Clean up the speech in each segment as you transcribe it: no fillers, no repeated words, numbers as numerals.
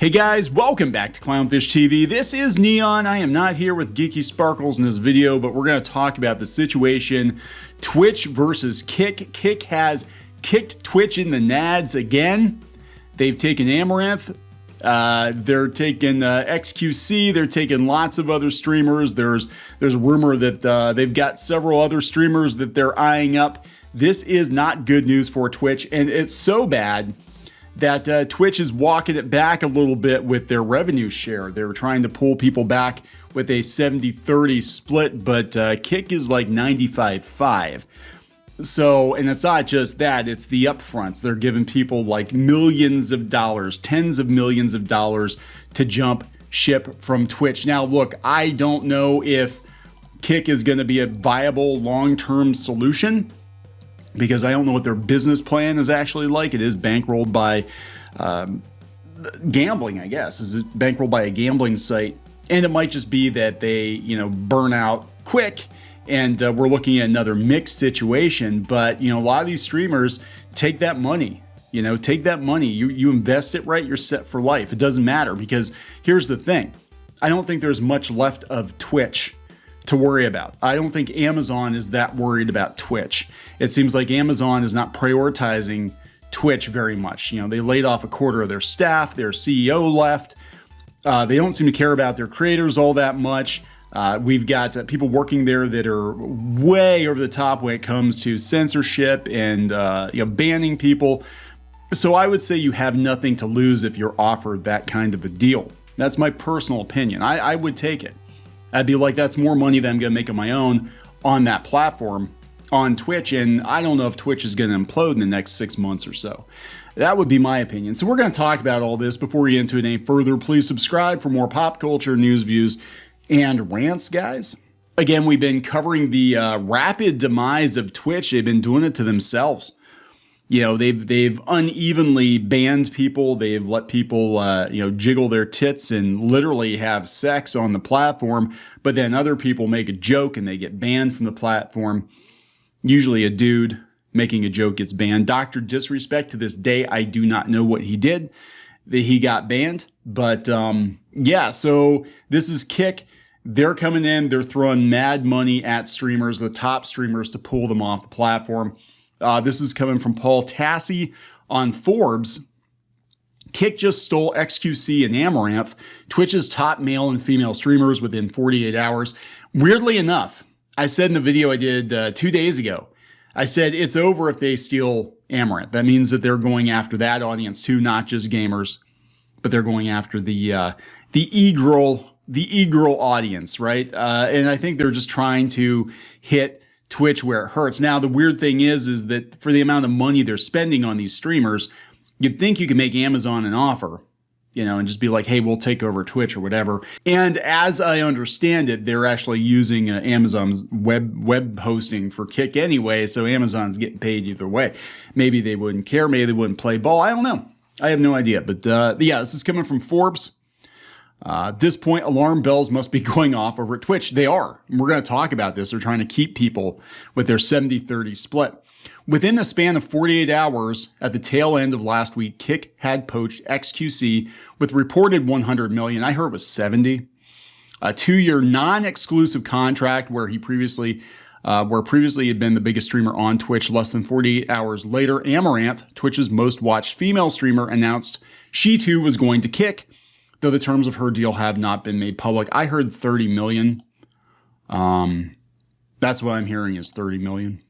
Hey guys, welcome back to Clownfish TV. This is Neon. I am not here with Geeky Sparkles in this video, but we're going to talk about the situation Twitch versus Kick. Kick has kicked Twitch in the nads again. They've taken Amouranth. They're taking XQC. They're taking lots of other streamers. There's a rumor that they've got several other streamers that they're eyeing up. This is not good news for Twitch, and it's so bad that Twitch is walking it back a little bit with their revenue share. They're trying to pull people back with a 70-30 split, but Kick is like 95-5. So, and it's not just that, it's the upfronts. They're giving people like millions of dollars, tens of millions of dollars to jump ship from Twitch. Now, look, I don't know if Kick is going to be a viable long-term solution, because I don't know what their business plan is actually like. It is bankrolled by gambling, I guess. Is it bankrolled by a gambling site? And it might just be that they, burn out quick, and we're looking at another mixed situation. But, a lot of these streamers take that money. Take that money. You invest it right, you're set for life. It doesn't matter, because here's the thing. I don't think there's much left of Twitch to worry about. I don't think Amazon is that worried about Twitch. It seems like Amazon is not prioritizing Twitch very much. They laid off a quarter of their staff, their CEO left. They don't seem to care about their creators all that much. We've got people working there that are way over the top when it comes to censorship and banning people. So I would say you have nothing to lose if you're offered that kind of a deal. That's my personal opinion. I would take it. I'd be like, that's more money than I'm going to make on my own on that platform, on Twitch, and I don't know if Twitch is going to implode in the next 6 months or so. That would be my opinion. So we're going to talk about all this. Before we get into it any further, please subscribe for more pop culture, news, views, and rants, guys. Again, we've been covering the rapid demise of Twitch. They've been doing it to themselves. They've unevenly banned people. They've let people, jiggle their tits and literally have sex on the platform. But then other people make a joke and they get banned from the platform. Usually a dude making a joke gets banned. Dr. Disrespect, to this day, I do not know what he did that he got banned. But yeah, so this is Kick. They're coming in. They're throwing mad money at streamers, the top streamers, to pull them off the platform. This is coming from Paul Tassi on Forbes. Kick just stole XQC and Amouranth, Twitch's top male and female streamers, within 48 hours. Weirdly enough, I said in the video I did 2 days ago, I said it's over if they steal Amouranth. That means that they're going after that audience too, not just gamers, but they're going after the e-girl audience, right? And I think they're just trying to hit Twitch where it hurts. Now, the weird thing is that for the amount of money they're spending on these streamers, you'd think you could make Amazon an offer, and just be like, hey, we'll take over Twitch or whatever. And as I understand it, they're actually using Amazon's web hosting for Kick anyway, so Amazon's getting paid either way. Maybe they wouldn't care. Maybe they wouldn't play ball. I don't know. I have no idea. But yeah, this is coming from Forbes. At this point, alarm bells must be going off over at Twitch. They are. And we're going to talk about this. They're trying to keep people with their 70-30 split. Within the span of 48 hours, at the tail end of last week, Kick had poached XQC with reported 100 million. I heard it was 70. A 2-year non-exclusive contract where previously had been the biggest streamer on Twitch. Less than 48 hours later, Amouranth, Twitch's most watched female streamer, announced she too was going to Kick, though the terms of her deal have not been made public. I heard 30 million. That's what I'm hearing is 30 million.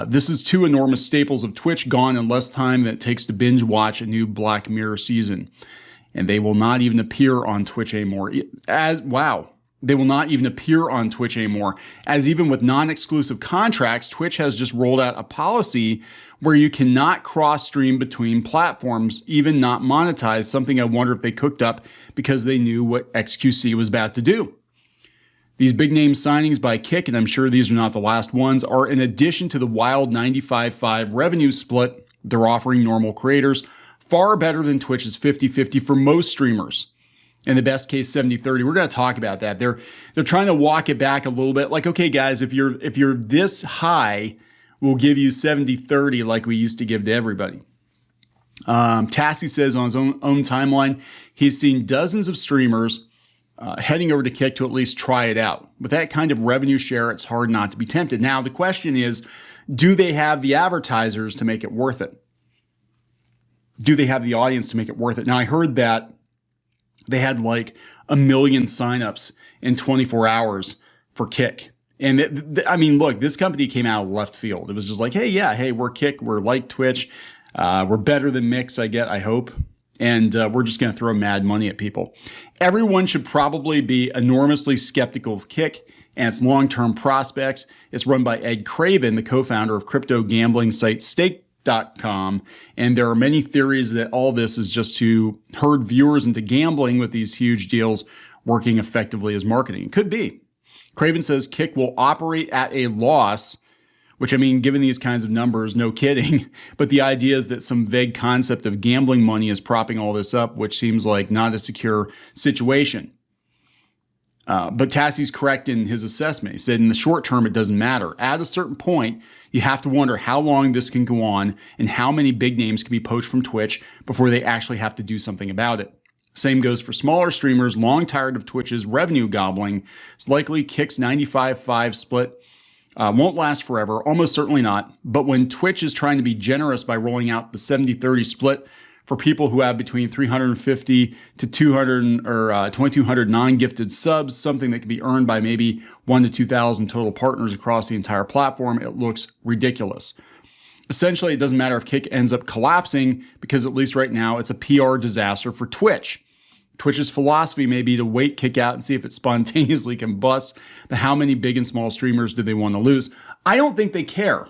This is two enormous staples of Twitch gone in less time than it takes to binge watch a new Black Mirror season. And they will not even appear on Twitch anymore. They will not even appear on Twitch anymore. As even with non-exclusive contracts, Twitch has just rolled out a policy where you cannot cross-stream between platforms, even not monetize, something I wonder if they cooked up because they knew what XQC was about to do. These big-name signings by Kick, and I'm sure these are not the last ones, are in addition to the wild 95-5 revenue split they're offering normal creators, far better than Twitch's 50-50 for most streamers. In the best case, 70-30. We're going to talk about that. They're trying to walk it back a little bit. Like, okay, guys, if you're this high, we'll give you 70-30 like we used to give to everybody. Tassie says on his own timeline, he's seen dozens of streamers heading over to Kick to at least try it out. With that kind of revenue share, it's hard not to be tempted. Now, the question is, do they have the advertisers to make it worth it? Do they have the audience to make it worth it? Now, I heard that they had like 1 million signups in 24 hours for Kick. And I mean, look, this company came out of left field. It was just like, hey, we're Kick, we're like Twitch, we're better than Mix, I hope. And we're just going to throw mad money at people. Everyone should probably be enormously skeptical of Kick and its long-term prospects. It's run by Ed Craven, the co-founder of crypto gambling site Stake.com. And there are many theories that all this is just to herd viewers into gambling with these huge deals working effectively as marketing. It could be. Craven says Kick will operate at a loss, which, I mean, given these kinds of numbers, no kidding. But the idea is that some vague concept of gambling money is propping all this up, which seems like not a secure situation. But Tassie's correct in his assessment. He said in the short term, it doesn't matter. At a certain point, you have to wonder how long this can go on and how many big names can be poached from Twitch before they actually have to do something about it. Same goes for smaller streamers long tired of Twitch's revenue gobbling. It's likely Kick's 95-5 split won't last forever, almost certainly not. But when Twitch is trying to be generous by rolling out the 70-30 split for people who have between 350 to 200 or 2,200 non-gifted subs, something that can be earned by maybe 1,000 to 2,000 total partners across the entire platform, it looks ridiculous. Essentially, it doesn't matter if Kick ends up collapsing because at least right now it's a PR disaster for Twitch. Twitch's philosophy may be to wait Kick out and see if it spontaneously can bust, but how many big and small streamers do they want to lose? I don't think they care.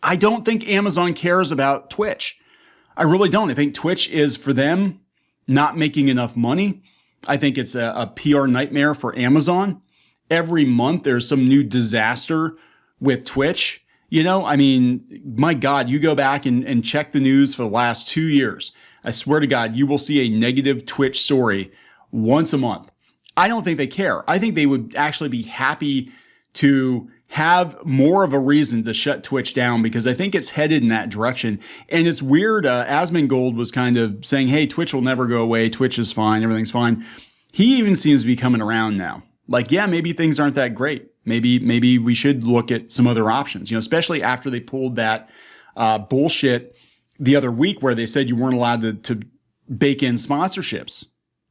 I don't think Amazon cares about Twitch. I really don't. I think Twitch is, for them, not making enough money. I think it's a PR nightmare for Amazon. Every month there's some new disaster with Twitch. You know, I mean, my God, you go back and check the news for the last 2 years. I swear to God, you will see a negative Twitch story once a month. I don't think they care. I think they would actually be happy to have more of a reason to shut Twitch down because I think it's headed in that direction. And it's weird. Asmongold was kind of saying, hey, Twitch will never go away. Twitch is fine. Everything's fine. He even seems to be coming around now. Like, yeah, maybe things aren't that great. Maybe we should look at some other options, you know, especially after they pulled that bullshit the other week where they said you weren't allowed to bake in sponsorships,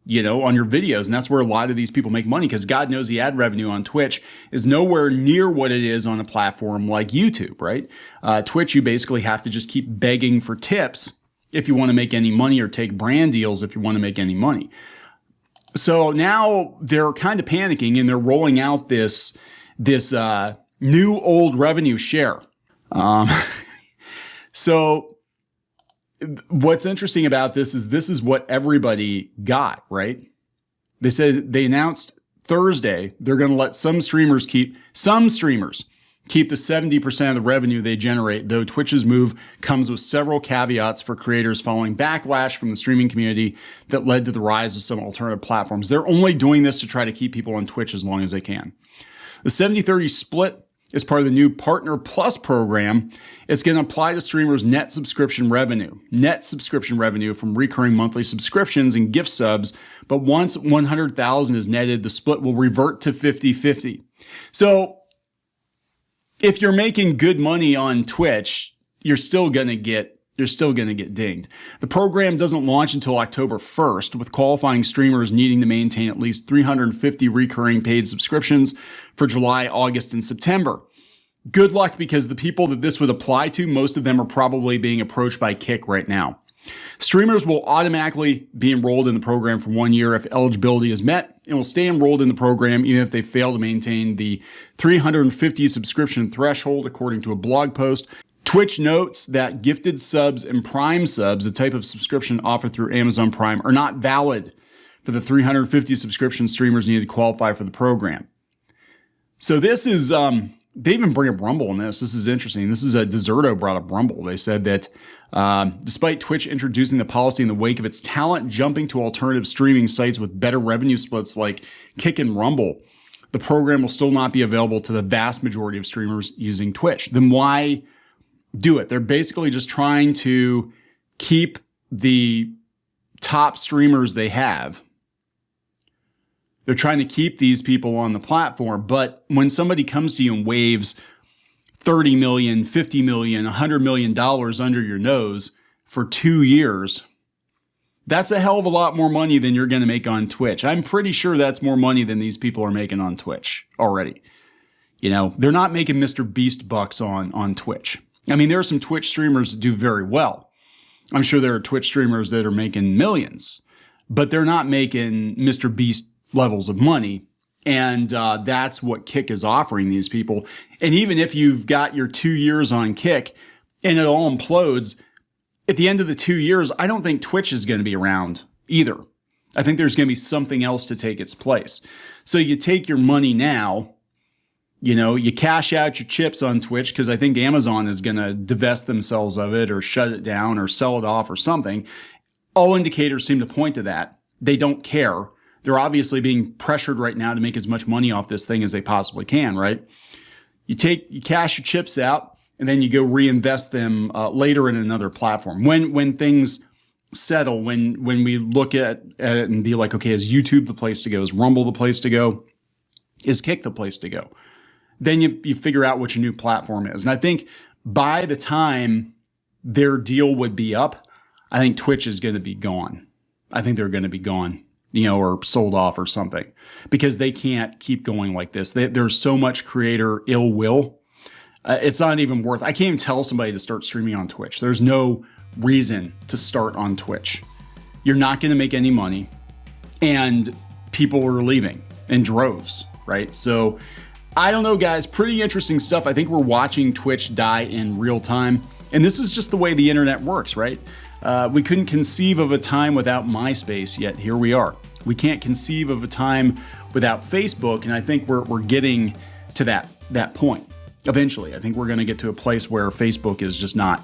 you know, on your videos. And that's where a lot of these people make money because God knows the ad revenue on Twitch is nowhere near what it is on a platform like YouTube, right? Twitch, you basically have to just keep begging for tips if you want to make any money or take brand deals if you want to make any money. So now they're kind of panicking and they're rolling out this new old revenue share. So what's interesting about this is what everybody got, right? They announced Thursday they're going to let some streamers keep the 70% of the revenue they generate, though Twitch's move comes with several caveats for creators following backlash from the streaming community that led to the rise of some alternative platforms. They're only doing this to try to keep people on Twitch as long as they can. The 70-30 split is part of the new Partner Plus program. It's going to apply to streamers' net subscription revenue from recurring monthly subscriptions and gift subs. But once 100,000 is netted, the split will revert to 50-50. So if you're making good money on Twitch, you're still going to get dinged. The program doesn't launch until October 1st, with qualifying streamers needing to maintain at least 350 recurring paid subscriptions for July, August, and September. Good luck, because the people that this would apply to, most of them are probably being approached by Kick right now. Streamers will automatically be enrolled in the program for 1 year if eligibility is met, and will stay enrolled in the program even if they fail to maintain the 350 subscription threshold, according to a blog post. Twitch notes that gifted subs and Prime subs, a type of subscription offered through Amazon Prime, are not valid for the 350 subscription streamers needed to qualify for the program. So this is, they even bring up Rumble in this. This is interesting. This is a Deserto brought up Rumble. They said that despite Twitch introducing the policy in the wake of its talent jumping to alternative streaming sites with better revenue splits like Kick and Rumble, the program will still not be available to the vast majority of streamers using Twitch. Then why do it? They're basically just trying to keep the top streamers they have. They're trying to keep these people on the platform. But when somebody comes to you and waves $30 million, $50 million, $100 million under your nose for 2 years, that's a hell of a lot more money than you're going to make on Twitch. I'm pretty sure that's more money than these people are making on Twitch already. You know, they're not making Mr. Beast bucks on Twitch. I mean, there are some Twitch streamers that do very well. I'm sure there are Twitch streamers that are making millions, but they're not making Mr. Beast levels of money. And that's what Kick is offering these people. And even if you've got your 2 years on Kick and it all implodes, at the end of the 2 years, I don't think Twitch is going to be around either. I think there's going to be something else to take its place. So you take your money now, you know, you cash out your chips on Twitch because I think Amazon is going to divest themselves of it or shut it down or sell it off or something. All indicators seem to point to that. They don't care. They're obviously being pressured right now to make as much money off this thing as they possibly can, right? You cash your chips out and then you go reinvest them later in another platform. When things settle, when we look at it and be like, okay, is YouTube the place to go? Is Rumble the place to go? Is Kick the place to go? Then you figure out what your new platform is. And I think by the time their deal would be up, I think Twitch is going to be gone. I think they're going to be gone, you know, or sold off or something, because they can't keep going like this. There's so much creator ill will. It's not even worth. I can't even tell somebody to start streaming on Twitch. There's no reason to start on Twitch. You're not going to make any money, and people are leaving in droves, right? So I don't know, guys. Pretty interesting stuff. I think we're watching Twitch die in real time. And this is just the way the internet works, right? We couldn't conceive of a time without MySpace, yet here we are. We can't conceive of a time without Facebook, and I think we're getting to that point. Eventually, I think we're going to get to a place where Facebook is just not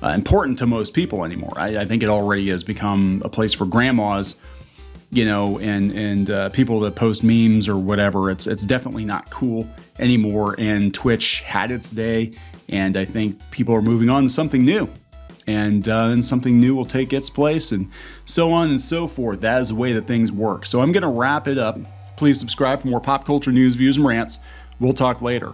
important to most people anymore. I think it already has become a place for grandmas, you know, and people that post memes or whatever. It's definitely not cool anymore. And Twitch had its day, and I think people are moving on to something new, and something new will take its place, and so on and so forth. That is the way that things work. So I'm going to wrap it up. Please subscribe for more pop culture news, views, and rants. We'll talk later.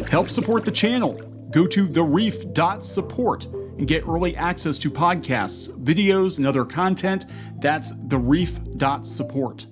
Help support the channel. Go to thereef.support and get early access to podcasts, videos, and other content. That's thereef.support.